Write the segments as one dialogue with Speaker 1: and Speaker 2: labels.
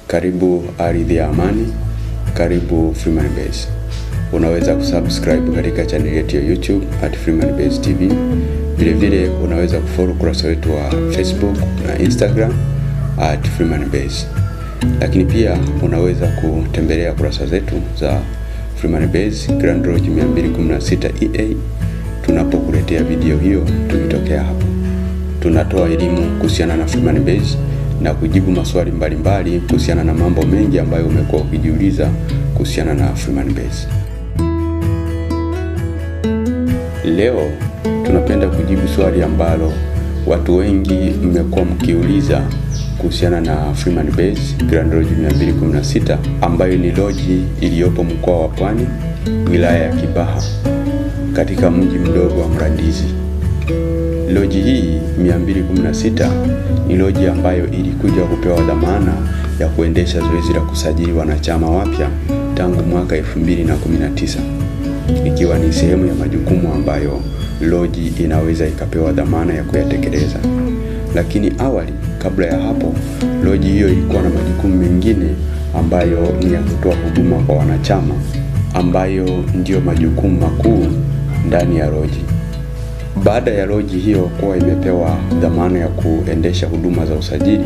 Speaker 1: Karibu Ardhi ya Amani, karibu Freeman Base. Unaweza kusubscribe katika channel yetu ya YouTube @FreemanBaseTV. Vile unaweza kufollow kurasa wetu wa Facebook na Instagram @FreemanBase. Lakini pia unaweza kutembelea kurasa zetu za Freeman Base Grand Lodge 216 EA tunapokuletea video hiyo tukitokea hapo. Tunatoa elimu kuhusiana na Freeman Base na kujibu maswali mbalimbali kuhusiana na mambo mengi ambayo umekuwa ukijiuliza kuhusiana na Freeman Base. Leo tunapenda kujibu swali ambalo watu wengi mmekuwa mkiuliza kuhusiana na Freeman Base Grand Lodge 216 ambayo ni lodge iliyopo mkoa wa Pwani, wilaya ya Kibaha, katika mji mdogo wa Mlandizi. Lodge hii 216 ni lodge ambayo ilikuja kupewa dhamana ya kuendesha zoezi la kusajili wanachama wapya tangu mwaka 2019, ikiwa ni sehemu ya majukumu ambayo lodge inaweza ikapewa dhamana ya kuyatekeleza. Lakini awali, kabla ya hapo, lodge hiyo ilikuwa na majukumu mengine ambayo ni ya kutoa huduma kwa wanachama, ambayo ndio majukumu makuu ndani ya lodge. Baada ya lodge hiyo kuwa imepewa dhamana ya kuendesha huduma za usajili,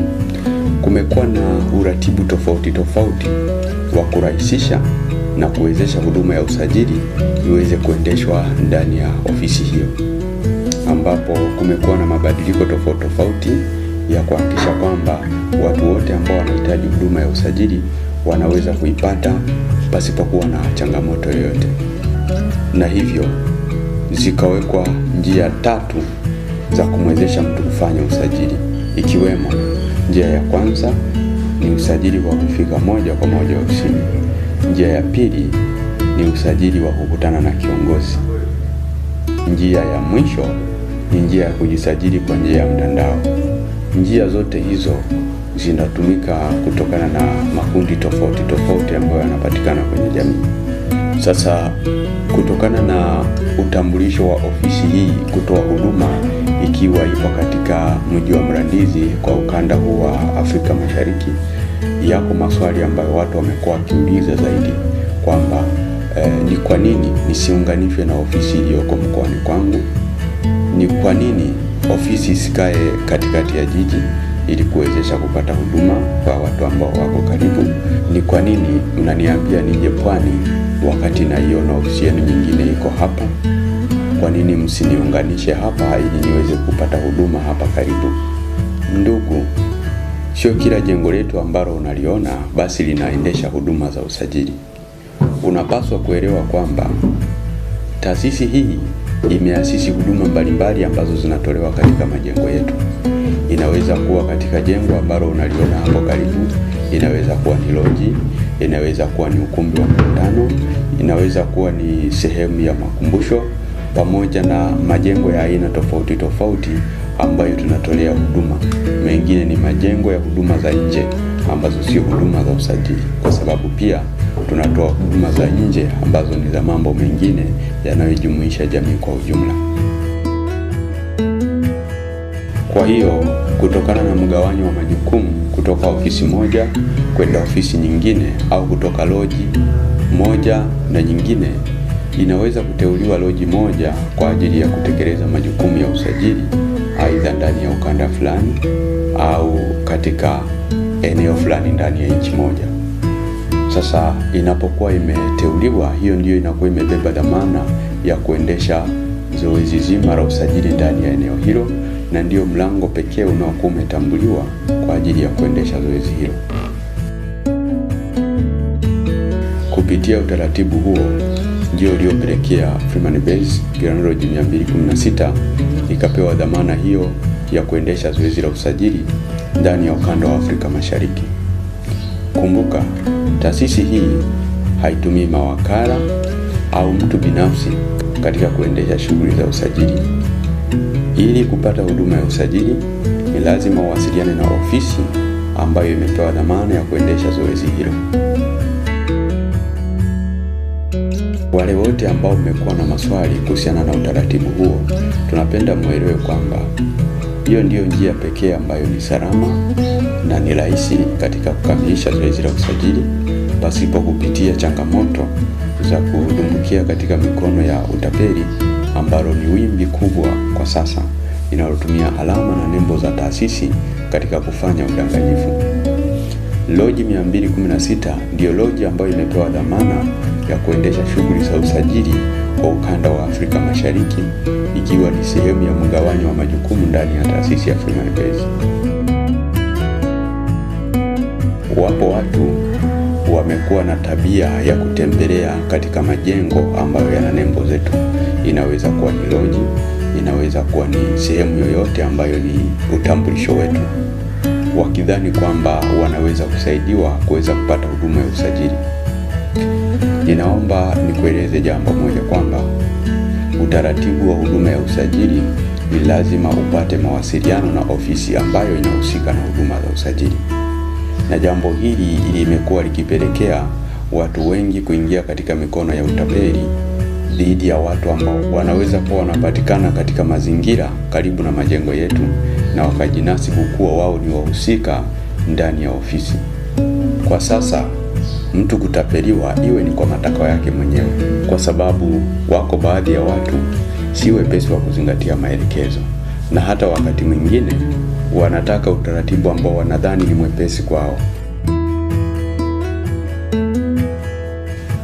Speaker 1: kumekuwa na uratibu tofauti wa kurahisisha na kuwezesha huduma ya usajili iweze kuendeshwa ndani ya ofisi hiyo, ambapo kumekuwa na mabadiliko tofauti ya kuhakikisha kwamba watu wote ambao wanahitaji huduma ya usajili wanaweza kuipata pasipokuwa na changamoto yoyote. Na hivyo zikawekwa njia 3 za kumwezesha mtu kufanya usajili, ikiwemo njia ya kwanza ni usajili wa kufika moja kwa moja ofisini. Njia ya pili ni usajili wa kukutana na kiongozi. Njia ya mwisho ni njia ya kujisajili kwa njia ya mtandao. Njia zote hizo zinatumika kutokana na makundi tofauti ambayo yanapatikana kwenye jamii. Sasa kutokana na utambulisho wa ofisi hii kutoa huduma ikiwa ipo katika mji wa Mlandizi kwa ukanda huu wa Afrika Mashariki, yako maswali ambayo watu wamekuwa wakiuliza zaidi kwamba ni kwa nini nisiunganishwe na ofisi iliyoko mkoani kwangu? Ni kwa nini ofisi isikae katikati ya jiji ili kuwezesha kupata huduma kwa watu ambao wako karibu? Ni kwa nini mnaniambia nije Pwani wakati naiona ofisi yenu nyingine iko hapa? Kwa nini msiniunganishe hapa ili niweze kupata huduma hapa karibu? Ndugu, sio kila jengo letu ambalo unaliona basi linaendesha huduma za usajili. Unapaswa kuelewa kwamba taasisi hii imeasisi huduma mbalimbali ambazo zinatolewa katika majengo yetu. Inaweza kuwa katika jengo ambalo unaliona hapo karibu, inaweza kuwa ni lodge, inaweza kuwa ni ukumbi wa mkutano, inaweza kuwa ni sehemu ya makumbusho, pamoja na majengo ya aina tofauti ambayo tunatolea huduma. Mengine ni majengo ya huduma za nje ambazo sio huduma za usajili, kwa sababu pia tunatoa huduma za nje ambazo ni za mambo mengine yanayojumuisha jamii kwa ujumla. Kwa hiyo, kutokana na mgawanyo wa majukumu kutoka ofisi moja kwenda ofisi nyingine au kutoka lodge moja na nyingine, inaweza kuteuliwa lodge moja kwa ajili ya kutekeleza majukumu ya usajili, aidha ndani ya ukanda fulani au katika eneo fulani ndani ya nchi moja. Sasa inapokuwa imeteuliwa, hiyo ndiyo inakuwa imebeba dhamana ya kuendesha zoezi zima la usajili ndani ya eneo hilo, na ndio mlango pekee unaokuwa umetambuliwa kwa ajili ya kuendesha zoezi hilo. Kupitia utaratibu huo ndio uliopelekea Freeman Base Grand Lodge 216 ikapewa dhamana hiyo ya kuendesha zoezi la usajili ndani ya ukanda wa Afrika Mashariki. Kumbuka, taasisi hii haitumii mawakala au mtu binafsi katika kuendesha shughuli za usajili. Ili kupata huduma ya usajili, ni lazima uwasiliane na ofisi ambayo imepewa dhamana ya kuendesha zoezi hilo. Wale wote ambao mmekuwa na maswali kuhusiana na utaratibu huo, tunapenda muelewe kwamba Hiyo ndiyo njia pekee ambayo ni salama na ni rahisi katika kukamilisha zoezi la usajili pasipo kupitia changamoto za kudumbukia katika mikono ya utapeli, ambalo ni wimbi kubwa kwa sasa linalotumia alama na nembo za taasisi katika kufanya udanganyifu. Loji 216 ndiyo loji ambayo imepewa dhamana ya kuendesha shughuli za usajili kwa ukanda wa Afrika Mashariki, ikiwa ni sehemu ya mgawanyo wa majukumu ndani ya taasisi ya Freeman Base. Wapo watu wamekuwa na tabia ya kutembelea katika majengo ambayo yana nembo zetu. Inaweza kuwa ni loji, inaweza kuwa ni sehemu yoyote ambayo ni utambulisho wetu, wakidhani kwamba wanaweza kusaidiwa kuweza kupata huduma ya usajili. Ninaomba nikueleze jambo moja, kwamba utaratibu wa huduma ya usajili ni lazima upate mawasiliano na ofisi ambayo inahusika na huduma za usajili. Na jambo hili limekuwa likipelekea watu wengi kuingia katika mikono ya utapeli dhidi ya watu ambao wanaweza kuwa wanapatikana katika mazingira karibu na majengo yetu na wakajinasibu kuwa wao ni wahusika ndani ya ofisi. Kwa sasa mtu kutapeliwa iwe ni kwa matakwa yake mwenyewe, kwa sababu wako baadhi ya watu si wepesi wa kuzingatia maelekezo, na hata wakati mwingine wanataka utaratibu ambao wanadhani ni mwepesi kwao.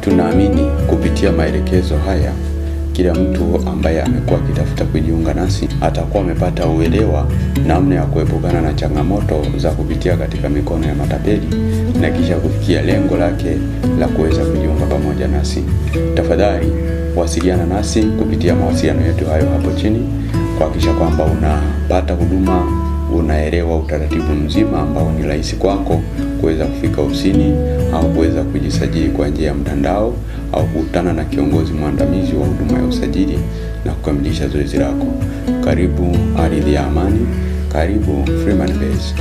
Speaker 1: Tunaamini kupitia maelekezo haya, kila mtu ambaye amekuwa akitafuta kujiunga nasi atakuwa amepata uelewa namna ya kuepukana na changamoto za kupitia katika mikono ya matapeli na kisha kufikia lengo lake la kuweza kujiunga pamoja nasi. Tafadhali wasiliana nasi kupitia mawasiliano yetu hayo hapo chini, kuhakikisha kwamba unapata huduma, unaelewa utaratibu mzima ambao ni rahisi kwako kuweza kufika ofisini au kuweza kujisajili kwa njia ya mtandao au kukutana na kiongozi mwandamizi wa huduma ya usajili na kukamilisha zoezi lako. Karibu ardhi ya amani, karibu Freeman Base.